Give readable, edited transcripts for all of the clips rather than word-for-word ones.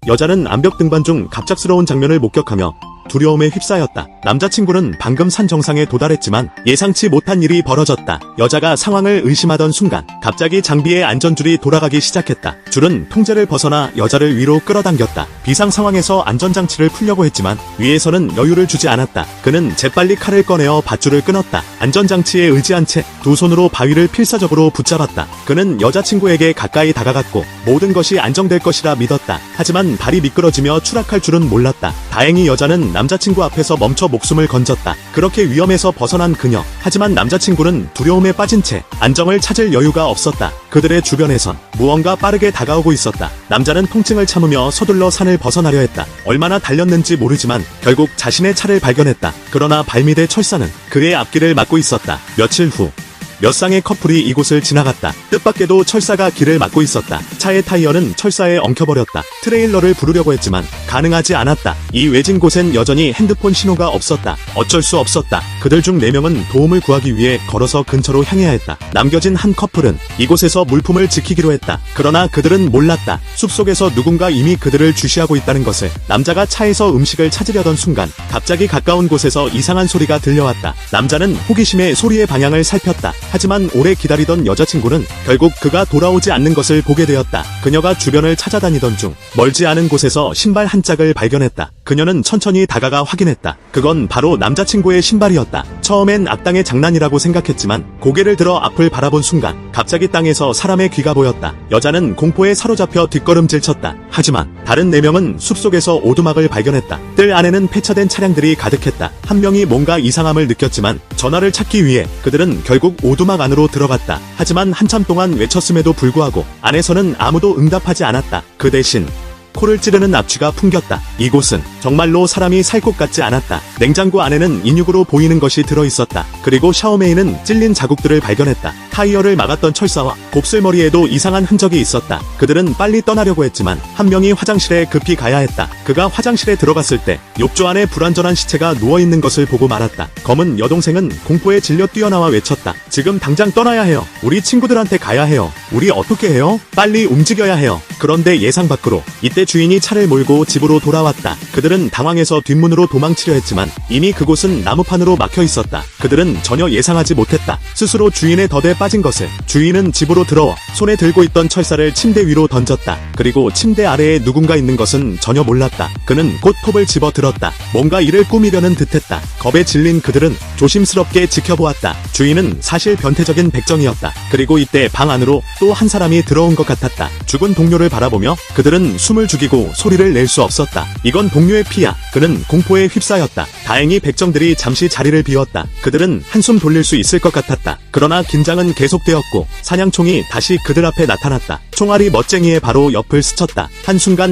여자는 암벽 등반 중 갑작스러운 장면을 목격하며 두려움에 휩싸였다. 남자친구는 방금 산 정상에 도달했지만 예상치 못한 일이 벌어졌다. 여자가 상황을 의심하던 순간 갑자기 장비의 안전줄이 돌아가기 시작했다. 줄은 통제를 벗어나 여자를 위로 끌어당겼다. 비상 상황에서 안전장치를 풀려고 했지만 위에서는 여유를 주지 않았다. 그는 재빨리 칼을 꺼내어 밧줄을 끊었다. 안전장치에 의지한 채 두 손으로 바위를 필사적으로 붙잡았다. 그는 여자친구에게 가까이 다가갔고 모든 것이 안정될 것이라 믿었다. 하지만 발이 미끄러지며 추락할 줄은 몰랐다. 다행히 여자는 남자친구 앞에서 멈춰 목숨을 건졌다. 그렇게 위험에서 벗어난 그녀. 하지만 남자친구는 두려움에 빠진 채 안정을 찾을 여유가 없었다. 그들의 주변에선 무언가 빠르게 다가오고 있었다. 남자는 통증을 참으며 서둘러 산을 벗어나려 했다. 얼마나 달렸는지 모르지만 결국 자신의 차를 발견했다. 그러나 발밑의 철사는 그의 앞길을 막고 있었다. 며칠 후 몇 쌍의 커플이 이곳을 지나갔다. 뜻밖에도 철사가 길을 막고 있었다. 차의 타이어는 철사에 엉켜버렸다. 트레일러를 부르려고 했지만 가능하지 않았다. 이 외진 곳엔 여전히 핸드폰 신호가 없었다. 어쩔 수 없었다. 그들 중 4명은 도움을 구하기 위해 걸어서 근처로 향해야 했다. 남겨진 한 커플은 이곳에서 물품을 지키기로 했다. 그러나 그들은 몰랐다. 숲속에서 누군가 이미 그들을 주시하고 있다는 것을. 남자가 차에서 음식을 찾으려던 순간 갑자기 가까운 곳에서 이상한 소리가 들려왔다. 남자는 호기심에 소리의 방향을 살폈다. 하지만 오래 기다리던 여자친구는 결국 그가 돌아오지 않는 것을 보게 되었다. 그녀가 주변을 찾아다니던 중 멀지 않은 곳에서 신발 한 짝을 발견했다. 그녀는 천천히 다가가 확인했다. 그건 바로 남자친구의 신발이었다. 처음엔 악당의 장난이라고 생각했지만 고개를 들어 앞을 바라본 순간 갑자기 땅에서 사람의 귀가 보였다. 여자는 공포에 사로잡혀 뒷걸음질 쳤다. 하지만 다른 4명은 숲속에서 오두막을 발견했다. 뜰 안에는 폐차된 차량들이 가득했다. 한 명이 뭔가 이상함을 느꼈지만 전화를 찾기 위해 그들은 결국 오두막 안으로 들어갔다. 하지만 한참 동안 외쳤음에도 불구하고 안에서는 아무도 응답하지 않았다. 그 대신 코를 찌르는 악취가 풍겼다. 이곳은 정말로 사람이 살 곳 같지 않았다. 냉장고 안에는 인육으로 보이는 것이 들어있었다. 그리고 샤오메이는 찔린 자국들을 발견했다. 타이어를 막았던 철사와 곱슬머리에도 이상한 흔적이 있었다. 그들은 빨리 떠나려고 했지만 한 명이 화장실에 급히 가야 했다. 그가 화장실에 들어갔을 때 욕조 안에 불완전한 시체가 누워있는 것을 보고 말았다. 검은 여동생은 공포에 질려 뛰어나와 외쳤다. 지금 당장 떠나야 해요. 우리 친구들한테 가야 해요. 우리 어떻게 해요? 빨리 움직여야 해요. 그런데 예상 밖으로 이때 주인이 차를 몰고 집으로 돌아왔다. 그들은 당황해서 뒷문으로 도망치려 했지만 이미 그곳은 나무판으로 막혀 있었다. 그들은 전혀 예상하지 못했다. 스스로 주인의 덫에 빠진 것을. 주인은 집으로 들어와 손에 들고 있던 철사를 침대 위로 던졌다. 그리고 침대 아래에 누군가 있는 것은 전혀 몰랐다. 그는 곧 톱을 집어 들었다. 뭔가 이를 꾸미려는 듯했다. 겁에 질린 그들은 조심스럽게 지켜보았다. 주인은 사실 변태적인 백정이었다. 그리고 이때 방 안으로 또 한 사람이 들어온 것 같았다. 죽은 동료를 바라보며 그들은 숨을 죽이고 소리를 낼 수 없었다. 이건 동료의 피야. 그는 공포에 휩싸였다. 다행히 백정들이 잠시 자리를 비웠다. 그들은 한숨 돌릴 수 있을 것 같았다. 그러나 긴장은 계속되었고 사냥총이 다시 그들 앞에 나타났다. 총알이 멋쟁이의 바로 옆을 스쳤다.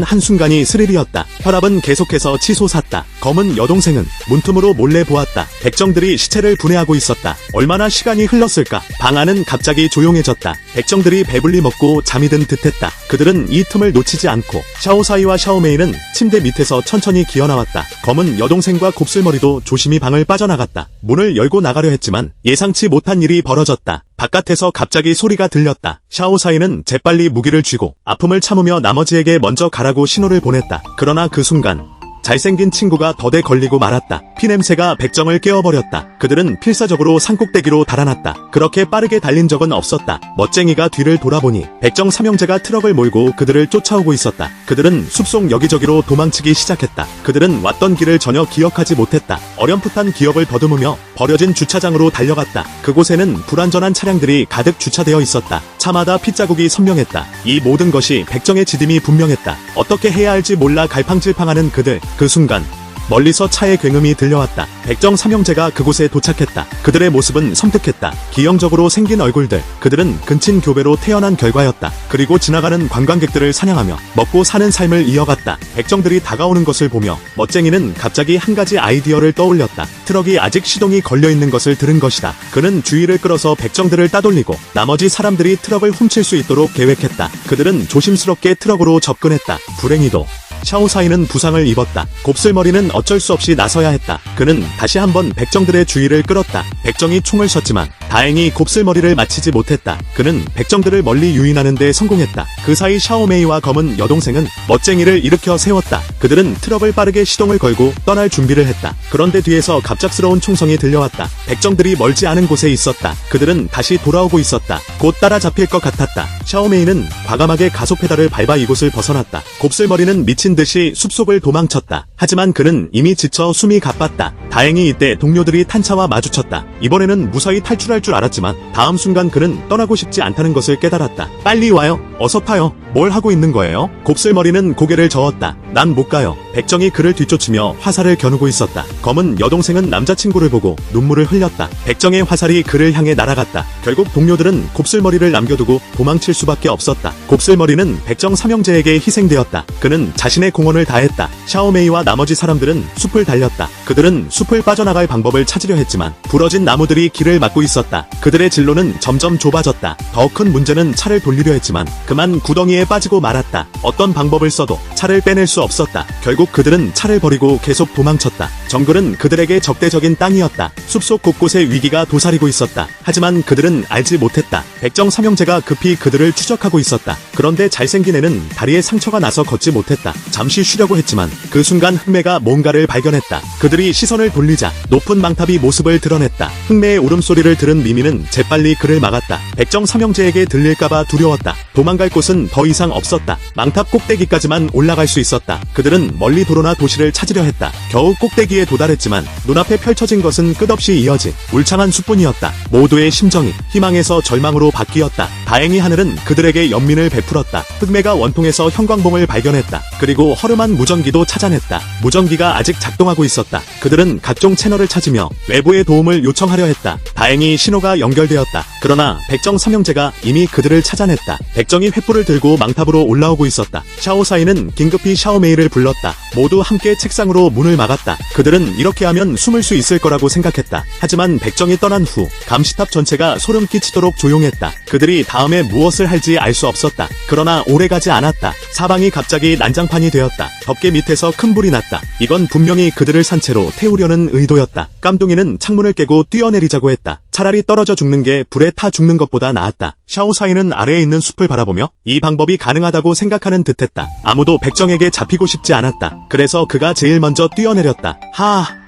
한순간이 스릴이었다. 혈압은 계속해서 치솟았다. 검은 여동생은 문틈으로 몰래 보았다. 백정들이 시체를 분해하고 있었다. 얼마나 시간이 흘렀을까? 방 안은 갑자기 조용해졌다. 백정들이 배불리 먹고 잠이 든 듯했다. 그들은 이 틈을 놓치지 않고 샤오사이와 샤오메이는 침대 밑에서 천천히 기어나왔다. 검은 여동생과 곱슬머리도 조심히 방을 빠져나갔다. 문을 열고 나가려 했지만 예상치 못한 일이 벌어졌다. 바깥에서 갑자기 소리가 들렸다. 샤오사이는 재빨리 무기를 쥐고 아픔을 참으며 나머지에게 먼저 가라고 신호를 보냈다. 그러나 그 순간 잘생긴 친구가 덫에 걸리고 말았다. 피냄새가 백정을 깨워버렸다. 그들은 필사적으로 산꼭대기로 달아났다. 그렇게 빠르게 달린 적은 없었다. 멋쟁이가 뒤를 돌아보니 백정 삼형제가 트럭을 몰고 그들을 쫓아오고 있었다. 그들은 숲속 여기저기로 도망치기 시작했다. 그들은 왔던 길을 전혀 기억하지 못했다. 어렴풋한 기억을 더듬으며 버려진 주차장으로 달려갔다. 그곳에는 불완전한 차량들이 가득 주차되어 있었다. 차마다 핏자국이 선명했다. 이 모든 것이 백정의 지dim이 분명했다. 어떻게 해야 할지 몰라 갈팡질팡하는 그들. 그 순간 멀리서 차의 굉음이 들려왔다. 백정 삼형제가 그곳에 도착했다. 그들의 모습은 섬뜩했다. 기형적으로 생긴 얼굴들. 그들은 근친 교배로 태어난 결과였다. 그리고 지나가는 관광객들을 사냥하며 먹고 사는 삶을 이어갔다. 백정들이 다가오는 것을 보며 멋쟁이는 갑자기 한 가지 아이디어를 떠올렸다. 트럭이 아직 시동이 걸려있는 것을 들은 것이다. 그는 주의를 끌어서 백정들을 따돌리고 나머지 사람들이 트럭을 훔칠 수 있도록 계획했다. 그들은 조심스럽게 트럭으로 접근했다. 불행히도 샤오사이는 부상을 입었다. 곱슬머리는 어쩔 수 없이 나서야 했다. 그는 다시 한번 백정들의 주의를 끌었다. 백정이 총을 쐈지만 다행히 곱슬머리를 맞히지 못했다. 그는 백정들을 멀리 유인하는 데 성공했다. 그 사이 샤오메이와 검은 여동생은 멋쟁이를 일으켜 세웠다. 그들은 트럭을 빠르게 시동을 걸고 떠날 준비를 했다. 그런데 뒤에서 갑작스러운 총성이 들려왔다. 백정들이 멀지 않은 곳에 있었다. 그들은 다시 돌아오고 있었다. 곧 따라잡힐 것 같았다. 샤오메이는 과감하게 가속 페달을 밟아 이곳을 벗어났다. 곱슬머리는 미친 듯이 숲속을 도망쳤다. 하지만 그는 이미 지쳐 숨이 가빴다. 다행히 이때 동료들이 탄차와 마주쳤다. 이번에는 무사히 탈출할 줄 알았지만 다음 순간 그는 떠나고 싶지 않다는 것을 깨달았다. 빨리 와요. 어서 타요. 뭘 하고 있는 거예요? 곱슬머리는 고개를 저었다. 난 못 가요. 백정이 그를 뒤쫓으며 화살을 겨누고 있었다. 검은 여동생은 남자친구를 보고 눈물을 흘렸다. 백정의 화살이 그를 향해 날아갔다. 결국 동료들은 곱슬머리를 남겨두고 도망칠 수밖에 없었다. 곱슬머리는 백정 삼형제에게 희생되었다. 그는 자신의 공헌을 다했다. 샤오메이와 나머지 사람들은 숲을 달렸다. 그들은 숲을 빠져나갈 방법을 찾으려 했지만 부러진 나무들이 길을 막고 있었다. 그들의 진로는 점점 좁아졌다. 더 큰 문제는 차를 돌리려 했지만 그만 구덩이에 빠지고 말았다. 어떤 방법을 써도 차를 빼낼 수 없었다. 결국 그들은 차를 버리고 계속 도망쳤다. 정글은 그들에게 적대적인 땅이었다. 숲속 곳곳에 위기가 도사리고 있었다. 하지만 그들은 알지 못했다. 백정 삼형제가 급히 그들을 추적하고 있었다. 그런데 잘생긴 애는 다리에 상처가 나서 걷지 못했다. 잠시 쉬려고 했지만 그 순간 흑매가 뭔가를 발견했다. 그들이 시선을 돌리자 높은 망탑이 모습을 드러냈다. 흑매의 울음소리를 들은 미미는 재빨리 그를 막았다. 백정 삼형제에게 들릴까봐 두려웠다. 도망갈 곳은 더 이상 없었다. 망탑 꼭대기까지만 올라갈 수 있었다. 그들은 멀리 도로나 도시를 찾으려 했다. 겨우 꼭대기에 도달했지만 눈앞에 펼쳐진 것은 끝없이 이어진 울창한 숲뿐이었다. 모두의 심정이 희망에서 절망으로 바뀌었다. 다행히 하늘은 그들에게 연민을 베풀었다. 흑매가 원통에서 형광봉을 발견했다. 그리고 허름한 무전기도 찾아냈다. 무전기가 아직 작동하고 있었다. 그들은 각종 채널을 찾으며 외부의 도움을 요청하려 했다. 다행히 신호가 연결되었다. 그러나 백정 삼형제가 이미 그들을 찾아냈다. 백정이 횃불을 들고 망탑으로 올라오고 있었다. 샤오사이는 긴급히 샤오메이를 불렀다. 모두 함께 책상으로 문을 막았다. 그들은 이렇게 하면 숨을 수 있을 거라고 생각했다. 하지만 백정이 떠난 후 감시탑 전체가 소름 끼치도록 조용했다. 그들이 다음에 무엇을 할지 알 수 없었다. 그러나 오래가지 않았다. 사방이 갑자기 난장판이 되었다. 덮개 밑에서 큰 불이 났다. 이건 분명히 그들을 산채로 태우려는 의도였다. 깜둥이는 창문을 깨고 뛰어내리자고 했다. 차라리 떨어져 죽는 게 불에 타 죽는 것보다 나았다. 샤오사이는 아래에 있는 숲을 바라보며 이 방법이 가능하다고 생각하는 듯했다. 아무도 백정에게 잡히고 싶지 않았다. 그래서 그가 제일 먼저 뛰어내렸다.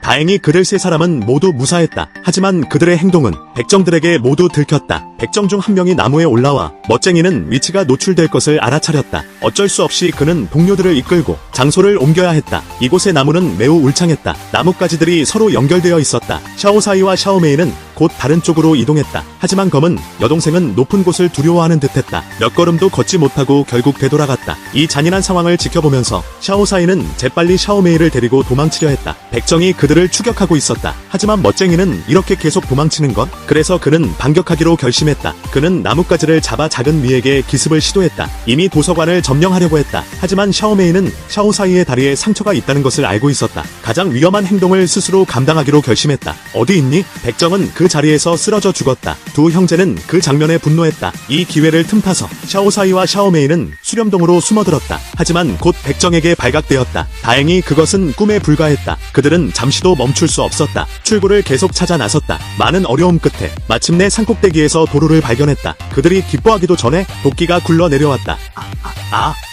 다행히 그들 세 사람은 모두 무사했다. 하지만 그들의 행동은 백정들에게 모두 들켰다. 백정 중 한 명이 나무에 올라와 멋쟁이는 위치가 노출될 것을 알아차렸다. 어쩔 수 없이 그는 동료들을 이끌고 장소를 옮겨야 했다. 이곳의 나무는 매우 울창했다. 나뭇가지들이 서로 연결되어 있었다. 샤오사이와 샤오메이는 곧 다른 쪽으로 이동했다. 하지만 검은 여동생은 높은 곳을 두려워하는 듯했다. 몇 걸음도 걷지 못하고 결국 되돌아갔다. 이 잔인한 상황을 지켜보면서 샤오사이는 재빨리 샤오메이를 데리고 도망치려 했다. 백정이 그들을 추격하고 있었다. 하지만 멋쟁이는 이렇게 계속 도망치는 건? 그래서 그는 반격하기로 결심했다. 그는 나뭇가지를 잡아 작은 미에게 기습을 시도했다. 이미 도서관을 점령하려고 했다. 하지만 샤오메이는 샤오사이의 다리에 상처가 있다는 것을 알고 있었다. 가장 위험한 행동을 스스로 감당하기로 결심했다. 어디 있니? 백정은 그 자리에서 쓰러져 죽었다. 두 형제는 그 장면에 분노했다. 이 기회를 틈타서 샤오사이와 샤오메이는 수렴동으로 숨어들었다. 하지만 곧 백정에게 발각되었다. 다행히 그것은 꿈에 불과했다. 그들은 잠시도 멈출 수 없었다. 출구를 계속 찾아 나섰다. 많은 어려움 끝에 마침내 산꼭대기에서 도로를 발견했다. 그들이 기뻐하기도 전에 도끼가 굴러 내려왔다.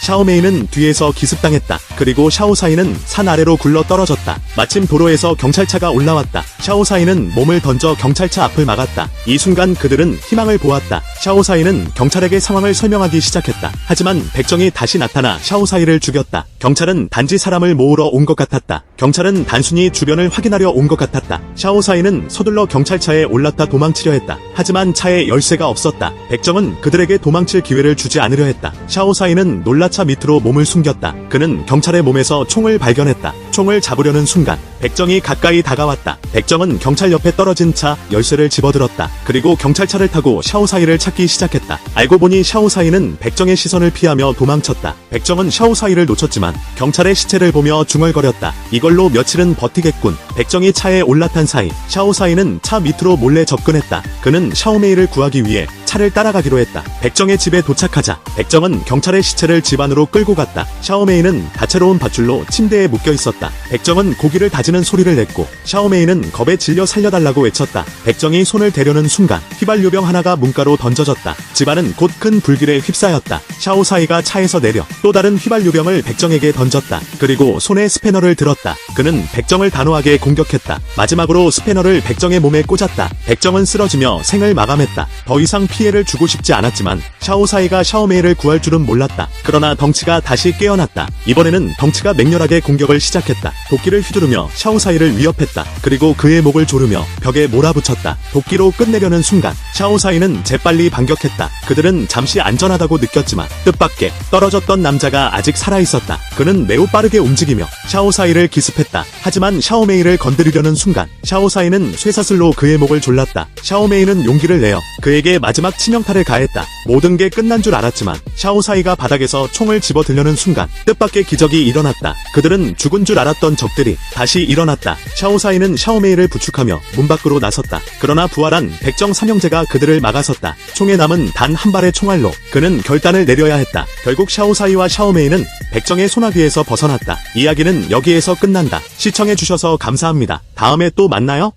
샤오메이는 뒤에서 기습당했다. 그리고 샤오사이는 산 아래로 굴러 떨어졌다. 마침 도로에서 경찰차가 올라왔다. 샤오사이는 몸을 던져 경찰차 앞을 막았다. 이 순간 그들은 희망을 보았다. 샤오사이는 경찰에게 상황을 설명하기 시작했다. 하지만 백정이 다시 나타나 샤오사이를 죽였다. 경찰은 단지 사람을 모으러 온 것 같았다. 경찰은 단순히 주변을 확인하려 온 것 같았다. 샤오사이는 서둘러 경찰차에 올랐다 도망치려 했다. 하지만 차에 열쇠가 없었다. 백정은 그들에게 도망칠 기회를 주지 않으려 했다. 샤오사이는 놀라 차 밑으로 몸을 숨겼다. 그는 경찰의 몸에서 총을 발견했다. 총을 잡으려는 순간 백정이 가까이 다가왔다. 백정은 경찰 옆에 떨어진 차 열쇠를 집어들었다. 그리고 경찰차를 타고 샤오사이를 찾기 시작했다. 알고 보니 샤오사이는 백정의 시선을 피하며 도망쳤다. 백정은 샤오사이를 놓쳤지만 경찰의 시체를 보며 중얼거렸다. 이걸로 며칠은 버티겠군. 백정이 차에 올라탄 사이 샤오사이는 차 밑으로 몰래 접근했다. 그는 샤오메이를 구하기 위해 차를 따라가기로 했다. 백정의 집에 도착하자 백정은 경찰의 시체를 집 안으로 끌고 갔다. 샤오메이는 다채로운 밧줄로 침대에 묶여 있었다. 백정은 고기를 다지는 떨어지는 소리를 냈고 샤오메이는 겁에 질려 살려달라고 외쳤다. 백정이 손을 대려는 순간 휘발유병 하나가 문가로 던져졌다. 집안은 곧 큰 불길에 휩싸였다. 샤오사이가 차에서 내려 또 다른 휘발유병을 백정에게 던졌다. 그리고 손에 스패너를 들었다. 그는 백정을 단호하게 공격했다. 마지막으로 스패너를 백정의 몸에 꽂았다. 백정은 쓰러지며 생을 마감했다. 더 이상 피해를 주고 싶지 않았지만 샤오사이가 샤오메이를 구할 줄은 몰랐다. 그러나 덩치가 다시 깨어났다. 이번에는 덩치가 맹렬하게 공격을 시작했다. 도끼를 휘두르며 샤오사이를 위협했다. 그리고 그의 목을 조르며 벽에 몰아붙였다. 도끼로 끝내려는 순간 샤오사이는 재빨리 반격했다. 그들은 잠시 안전하다고 느꼈지만 뜻밖의 떨어졌던 남자가 아직 살아있었다. 그는 매우 빠르게 움직이며 샤오사이를 기습했다. 하지만 샤오메이를 건드리려는 순간 샤오사이는 쇠사슬로 그의 목을 졸랐다. 샤오메이는 용기를 내어 그에게 마지막 치명타를 가했다. 모든 게 끝난 줄 알았지만 샤오사이가 바닥에서 총을 집어들려는 순간 뜻밖의 기적이 일어났다. 그들은 죽은 줄 알았던 적들이 다시 일어났다. 샤오사이는 샤오메이를 부축하며 문 밖으로 나섰다. 그러나 부활한 백정 삼형제가 그들을 막아섰다. 총에 남은 단 한 발의 총알로 그는 결단을 내려야 했다. 결국 샤오사이와 샤오메이는 백정의 소나기에서 벗어났다. 이야기는 여기에서 끝난다. 시청해주셔서 감사합니다. 다음에 또 만나요.